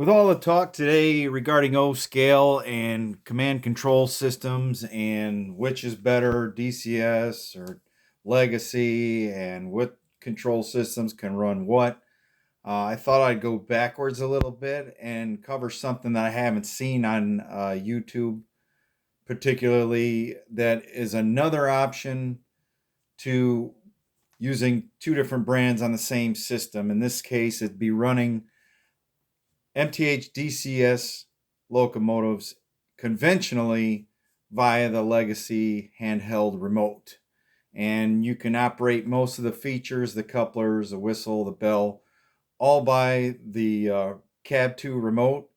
With all the talk today regarding O scale and command control systems and which is better, DCS or Legacy, and what control systems can run what, I thought I'd go backwards a little bit and cover something that I haven't seen on YouTube, particularly that is another option to using two different brands on the same system. In this case, it'd be running MTH DCS locomotives conventionally via the Legacy handheld remote. And you can operate most of the features, the couplers, the whistle, the bell, all by the Cab 2 remote.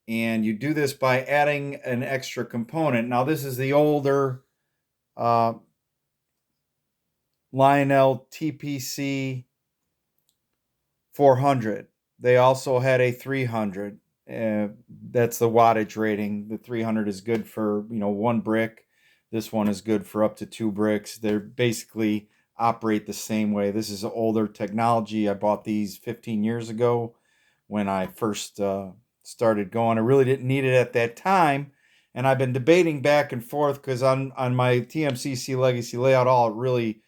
And you do this by adding an extra component. Now, this is the older uh, Lionel TPC 400. They also had a 300. That's the wattage rating. The 300 is good for, one brick. This one is good for up to two bricks. They basically operate the same way. This is older technology. I bought these 15 years ago when I first started going. I really didn't need it at that time. And I've been debating back and forth because on my TMCC Legacy layout, all it really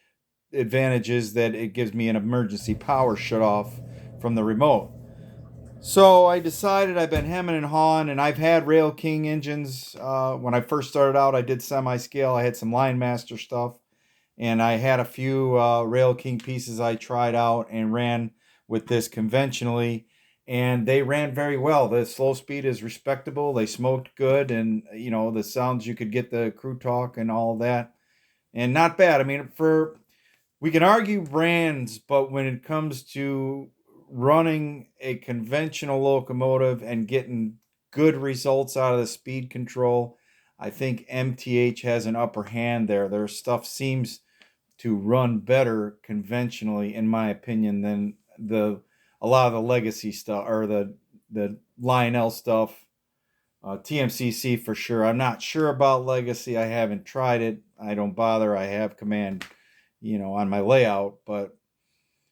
advantages that it gives me an emergency power shut off from the remote. So I decided I've been hemming and hawing, and I've had Rail King engines. When I first started out, I did semi-scale. I had some Line Master stuff, and I had a few Rail King pieces I tried out and ran with this conventionally, and they ran very well. The slow speed is respectable. They smoked good, and the sounds you could get, the crew talk and all that, and not bad. I mean, we can argue brands, but when it comes to running a conventional locomotive and getting good results out of the speed control, I think MTH has an upper hand there. Their stuff seems to run better conventionally, in my opinion, than a lot of the Legacy stuff or the Lionel stuff. TMCC for sure. I'm not sure about Legacy. I haven't tried it. I don't bother. I have command, on my layout, but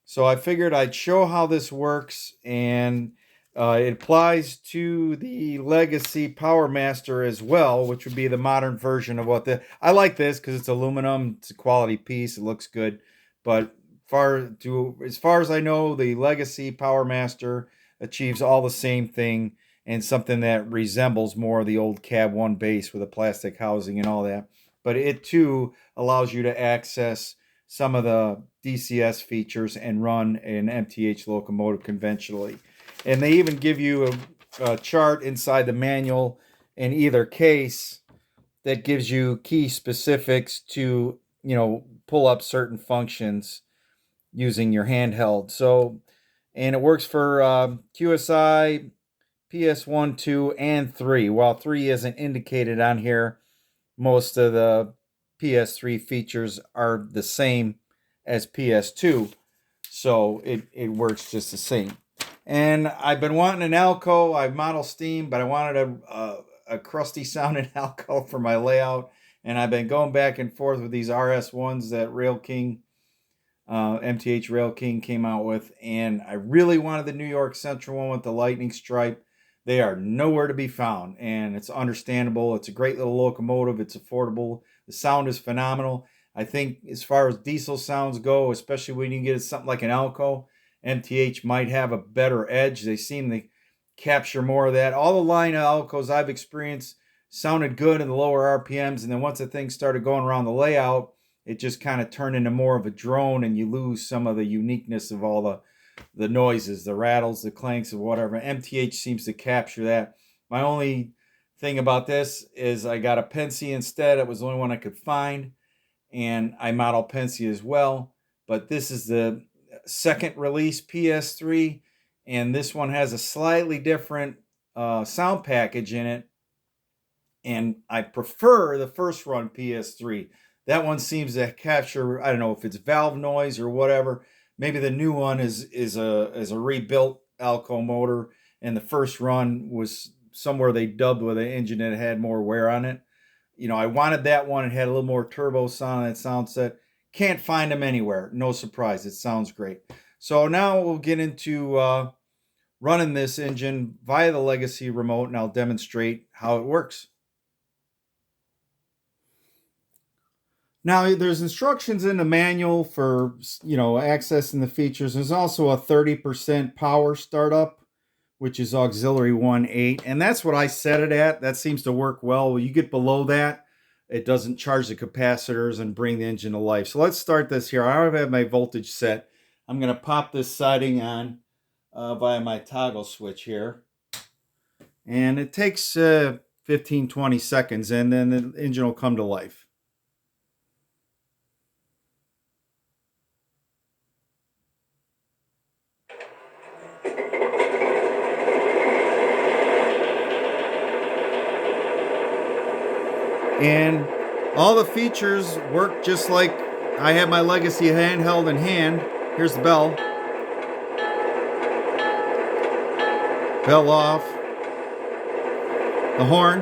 so I figured I'd show how this works, and it applies to the Legacy Power Master as well, which would be the modern version of I like this because it's aluminum. It's a quality piece. It looks good, but as far as I know, the Legacy Power Master achieves all the same thing and something that resembles more of the old Cab 1 base with a plastic housing and all that. But it too allows you to access some of the DCS features and run an MTH locomotive conventionally. And they even give you a chart inside the manual in either case that gives you key specifics to, pull up certain functions using your handheld. So, and it works for QSI, PS1, 2, and 3. While 3 isn't indicated on here, most of the PS3 features are the same as PS2, so it works just the same. And I've been wanting an Alco. I model Steam, but I wanted a crusty sounding Alco for my layout, and I've been going back and forth with these RS1s that Rail King, MTH Rail King came out with, and I really wanted the New York Central one with the lightning stripe. They are nowhere to be found, and it's understandable. It's a great little locomotive. It's affordable. The sound is phenomenal. I think as far as diesel sounds go, especially when you get something like an Alco, MTH might have a better edge. They seem to capture more of that. All the Lionel Alcos I've experienced sounded good in the lower RPMs, and then once the thing started going around the layout, it just kind of turned into more of a drone, and you lose some of the uniqueness of all the noises, the rattles, the clanks, of whatever. MTH seems to capture that. My only thing about this is I got a Pennsy instead. It was the only one I could find, and I model Pennsy as well. But this is the second release PS3, and this one has a slightly different sound package in it, and I prefer the first run PS3. That one seems to capture, I don't know if it's valve noise or whatever. Maybe the new one is a rebuilt Alco motor, and the first run was somewhere they dubbed with an engine that had more wear on it. I wanted that one. It had a little more turbo sound on that sound set. Can't find them anywhere. No surprise. It sounds great. So now we'll get into running this engine via the Legacy remote, and I'll demonstrate how it works. Now, there's instructions in the manual for, accessing the features. There's also a 30% power startup, which is auxiliary 1.8, and that's what I set it at. That seems to work well. When you get below that, it doesn't charge the capacitors and bring the engine to life. So let's start this here. I already have my voltage set. I'm going to pop this siding on via my toggle switch here. And it takes 15-20 seconds, and then the engine will come to life. And all the features work just like I have my Legacy handheld in hand. Here's the bell. Bell off. The horn.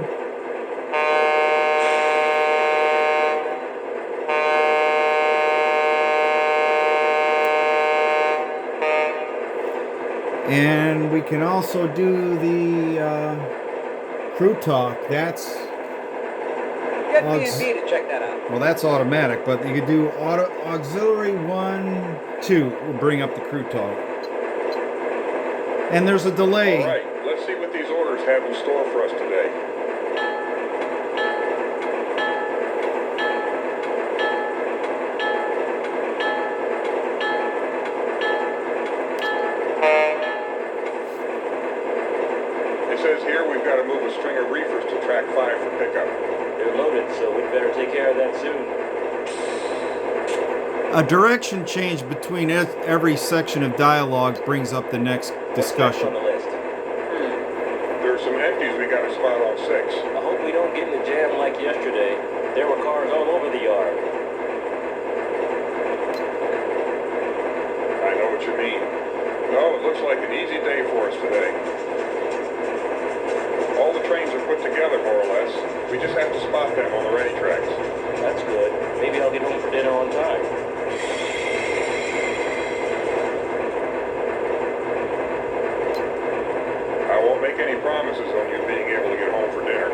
And we can also do the crew talk. That's Get B&B to check that out. Well, that's automatic, but you could do auxiliary 1, 2 will bring up the crew talk. And there's a delay. All right, let's see what these orders have in store for us today. It says here we've got to move a string of reefers to track 5 for pickup. They're loaded, so we'd better take care of that soon. A direction change between every section of dialogue brings up the next discussion. On the list. There's some empties we got to spot on 6. I hope we don't get in a jam like yesterday. There were cars all over the yard. I know what you mean. No, it looks like an easy day for us today. All the trains are put together, more or less. We just have to spot them on the ready tracks. That's good. Maybe I'll get home for dinner on time. I won't make any promises on you being able to get home for dinner.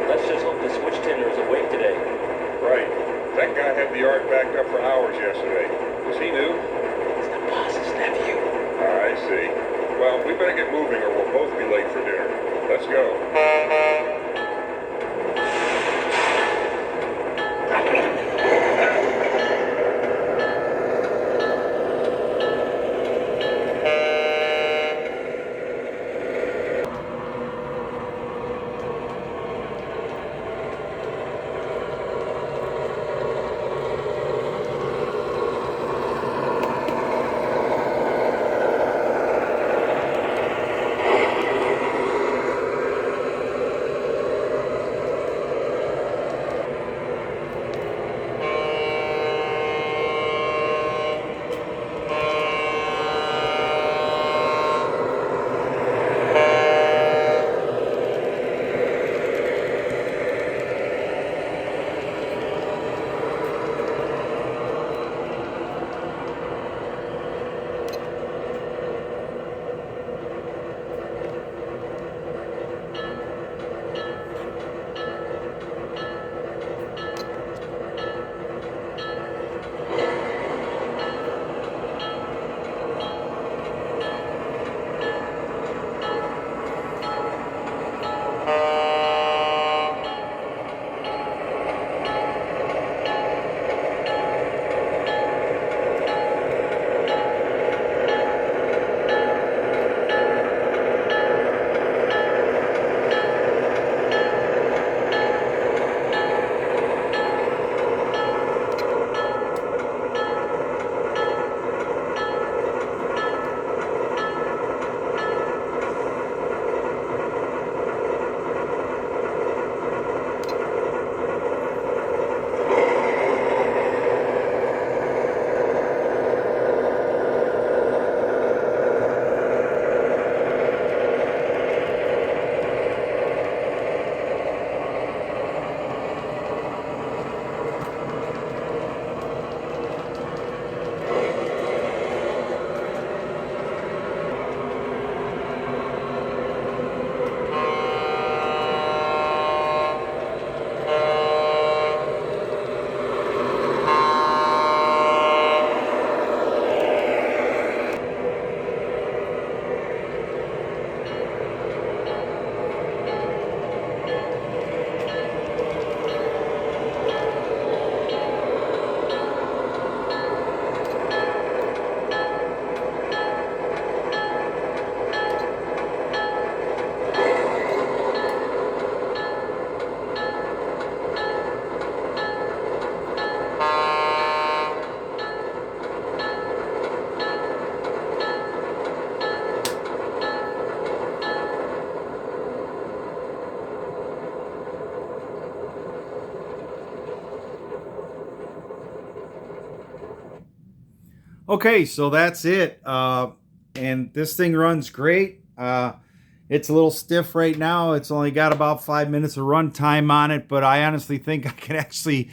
Let's just hope the switch tender is awake today. Right. That guy had the yard backed up for hours yesterday. Was he new? It's the boss's nephew. I see. Well, we better get moving or we'll both be late for dinner. Let's go. Okay, so that's it. And this thing runs great. It's a little stiff right now. It's only got about 5 minutes of run time on it, but I honestly think I can actually,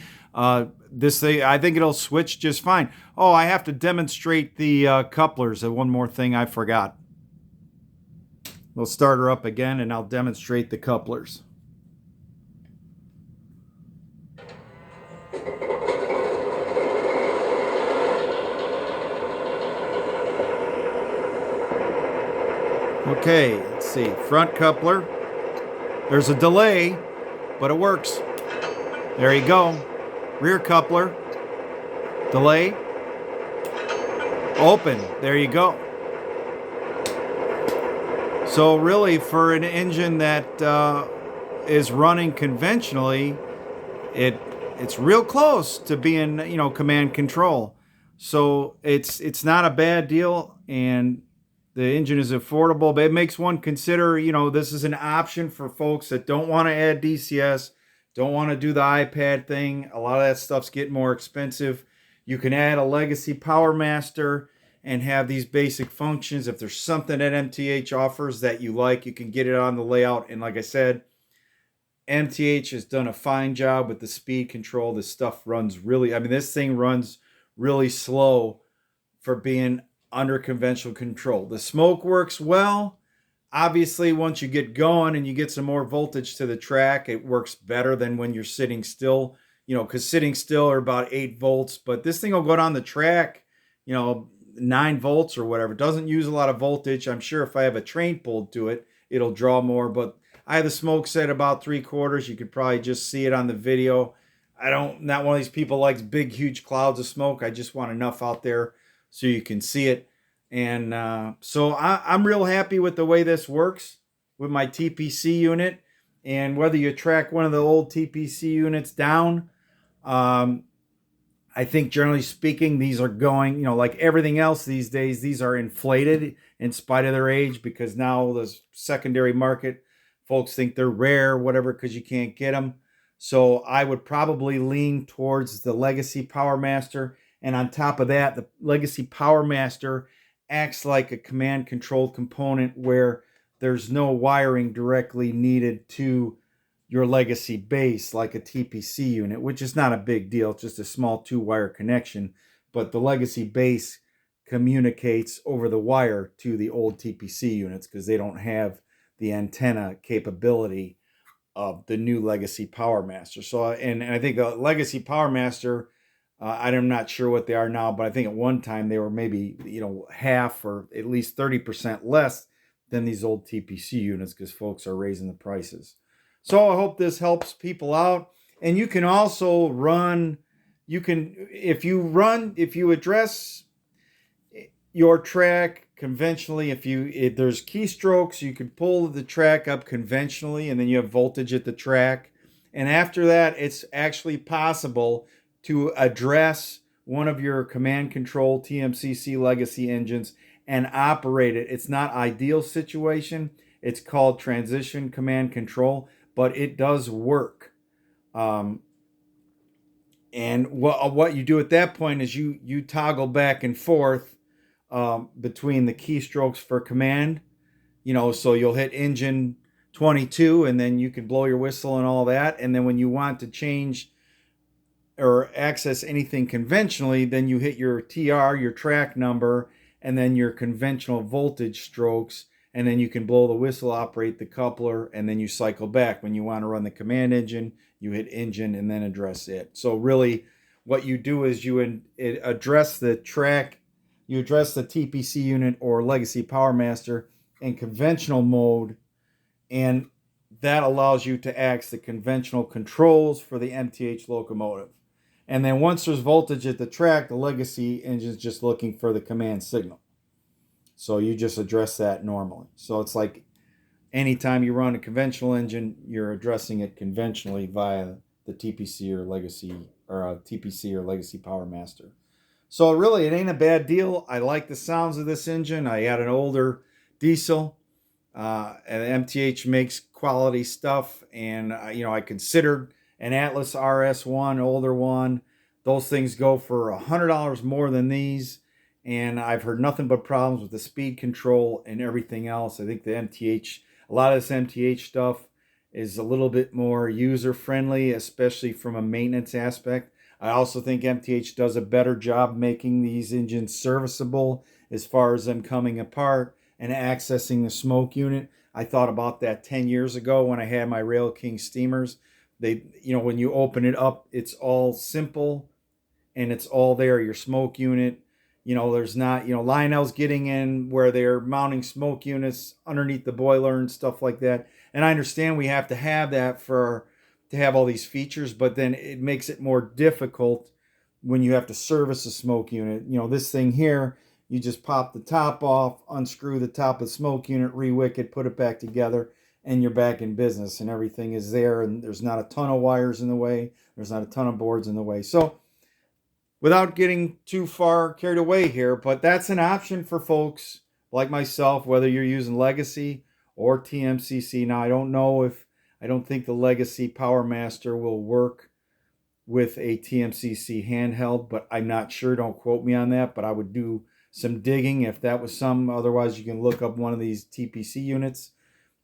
this thing, I think it'll switch just fine. Oh, I have to demonstrate the couplers. One more thing I forgot. We'll start her up again and I'll demonstrate the couplers. Okay, let's see. Front coupler. There's a delay, but it works. There you go. Rear coupler. Delay. Open. There you go. So really, for an engine that is running conventionally, it's real close to being, command control. So it's not a bad deal, and the engine is affordable, but it makes one consider, this is an option for folks that don't want to add DCS, don't want to do the iPad thing. A lot of that stuff's getting more expensive. You can add a Legacy Power Master and have these basic functions. If there's something that MTH offers that you like, you can get it on the layout. And like I said, MTH has done a fine job with the speed control. This stuff runs really, this thing runs really slow for being under conventional control. The smoke works well. Obviously, once you get going and you get some more voltage to the track, it works better than when you're sitting still, because sitting still are about 8 volts, but this thing will go down the track, 9 volts or whatever. It doesn't use a lot of voltage. I'm sure if I have a train pulled to it, it'll draw more, but I have the smoke set about 3/4. You could probably just see it on the video. Not one of these people likes big, huge clouds of smoke. I just want enough out there so you can see it. And so I'm real happy with the way this works with my TPC unit. And whether you track one of the old TPC units down, I think generally speaking, these are going, like everything else these days, these are inflated in spite of their age, because now the secondary market, folks think they're rare, whatever, because you can't get them. So I would probably lean towards the Legacy Power Master. And on top of that, the Legacy Power Master acts like a command controlled component where there's no wiring directly needed to your Legacy base like a TPC unit, which is not a big deal. It's just a small 2-wire connection. But the Legacy base communicates over the wire to the old TPC units because they don't have the antenna capability of the new Legacy Power Master. So, and I think the Legacy Power Master, I'm not sure what they are now, but I think at one time they were maybe, half or at least 30% less than these old TPC units because folks are raising the prices. So I hope this helps people out. And you can also run, if you address your track conventionally, if there's keystrokes, you can pull the track up conventionally and then you have voltage at the track. And after that, it's actually possible to address one of your command control TMCC Legacy engines and operate it. It's not ideal situation. It's called transition command control, but it does work. And what you do at that point is you toggle back and forth between the keystrokes for command. So you'll hit engine 22 and then you can blow your whistle and all that. And then when you want to change or access anything conventionally, then you hit your TR, your track number, and then your conventional voltage strokes, and then you can blow the whistle, operate the coupler, and then you cycle back. When you want to run the command engine, you hit engine and then address it. So really what you do is you address the track, you address the TPC unit or Legacy Power Master in conventional mode, and that allows you to access the conventional controls for the MTH locomotive. And then once there's voltage at the track, the Legacy engine is just looking for the command signal. So you just address that normally. So it's like anytime you run a conventional engine, you're addressing it conventionally via the TPC or Legacy Power Master. So really, it ain't a bad deal. I like the sounds of this engine. I had an older diesel, and MTH makes quality stuff. And I considered an Atlas RS1, older one. Those things go for $100 more than these. and I've heard nothing but problems with the speed control and everything else. I think the MTH, a lot of this MTH stuff is a little bit more user friendly, especially from a maintenance aspect. I also think MTH does a better job making these engines serviceable as far as them coming apart and accessing the smoke unit. I thought about that 10 years ago when I had my Rail King steamers. They, when you open it up, it's all simple and it's all there. Your smoke unit, there's not, Lionel's getting in where they're mounting smoke units underneath the boiler and stuff like that. And I understand we have to have that to have all these features, but then it makes it more difficult when you have to service a smoke unit. This thing here, you just pop the top off, unscrew the top of the smoke unit, rewick it, put it back together, and you're back in business and everything is there. And there's not a ton of wires in the way. There's not a ton of boards in the way. So without getting too far carried away here, but that's an option for folks like myself, whether you're using Legacy or TMCC. Now, I don't think the Legacy Power Master will work with a TMCC handheld, but I'm not sure. Don't quote me on that, but I would do some digging if that was some. Otherwise, you can look up one of these TPC units.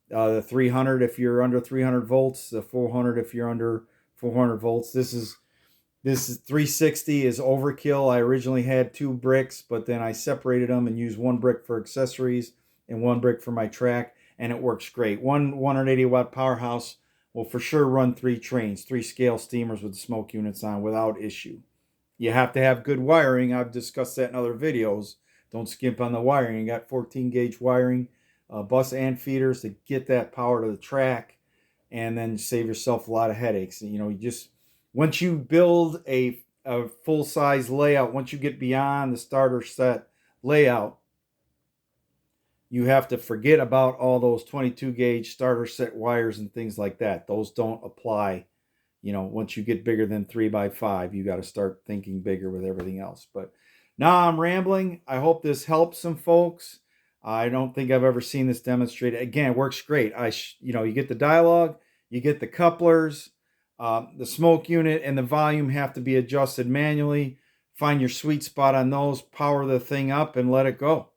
The 300 if you're under 300 volts, the 400 if you're under 400 volts. This is 360 is overkill. I originally had 2 bricks, but then I separated them and used 1 brick for accessories and 1 brick for my track, and it works great. One 180 watt powerhouse will for sure run 3 trains, 3 scale steamers with the smoke units on without issue. You have to have good wiring. I've discussed that in other videos. Don't skimp on the wiring. You got 14 gauge wiring, bus and feeders to get that power to the track, and then save yourself a lot of headaches. You just once you build a full size layout, once you get beyond the starter set layout, you have to forget about all those 22 gauge starter set wires and things like that. Those don't apply. Once you get bigger than 3x5, you got to start thinking bigger with everything else. But now I'm rambling. I hope this helps some folks. I don't think I've ever seen this demonstrated. Again, it works great. You get the dialogue, you get the couplers, the smoke unit and the volume have to be adjusted manually. Find your sweet spot on those, power the thing up, and let it go.